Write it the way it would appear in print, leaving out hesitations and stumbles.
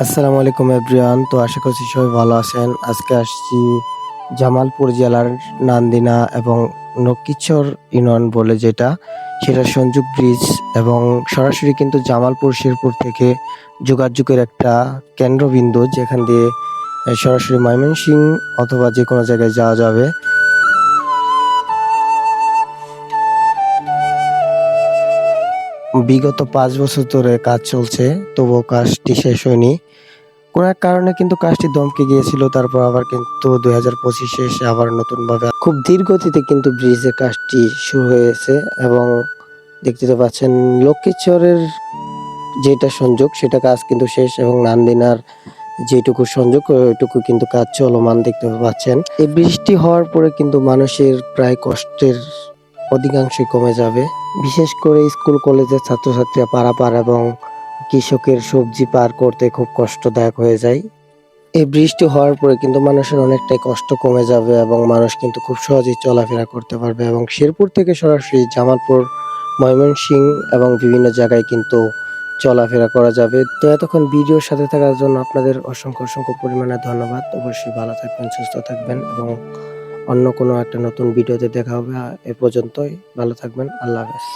আসসালামু আলাইকুম এভরিওয়ান। তো আশা করছি সবাই ভালো আছেন। আজকে আসছি জামালপুর জেলার নান্দিনা এবং নকিচর ইউনিয়ন বলে যেটা, সেটার সংযোগ ব্রিজ এবং সরাসরি কিন্তু জামালপুর শেরপুর থেকে যোগাযোগের একটা কেন্দ্রবিন্দু, যেখান দিয়ে সরাসরি ময়মনসিংহ অথবা যে কোনো জায়গায় যাওয়া যাবে। বিগত ৫ বছর ধরে কাজ চলছে, তবুও কাজটি শেষ হয়নি। কোনো এক কারণে কিন্তু কাজটি দমকে গিয়েছিল। তারপর আবার কিন্তু ২০২৫ এসে আবার নতুনভাবে খুব ধীর গতিতে কিন্তু ব্রিজের কাজটি শুরু হয়েছে এবং দেখতে তো পাচ্ছেন লক্ষ্মীচরের যেটা সংযোগ সেটা কাজ কিন্তু শেষ এবং নান্দিনার যেটুকু সংযোগ ওইটুকু কিন্তু কাজ চলমান দেখতে পাচ্ছেন। এই বৃষ্টি হওয়ার পরে কিন্তু মানুষের প্রায় কষ্টের অধিকাংশই কমে যাবে। বিশেষ করে স্কুল কলেজের ছাত্রছাত্রীরা পারাপার এবং কৃষকের সবজি পার করতে খুব কষ্টদায়ক হয়ে যায়। এই বৃষ্টি হওয়ার পরে কিন্তু মানুষের অনেকটাই কষ্ট কমে যাবে এবং মানুষ কিন্তু খুব সহজেই চলাফেরা করতে পারবে এবং শেরপুর থেকে সরাসরি জামালপুর, ময়মনসিংহ এবং বিভিন্ন জায়গায় কিন্তু চলাফেরা করা যাবে। তো এতক্ষণ ভিডিওর সাথে থাকার জন্য আপনাদের অসংখ্য পরিমাণে ধন্যবাদ। অবশ্যই ভালো থাকবেন, সুস্থ থাকবেন এবং অন্য কোনো একটা নতুন ভিডিওতে দেখা হবে। এ পর্যন্তই, ভালো থাকবেন। আল্লাহ হাফেজ।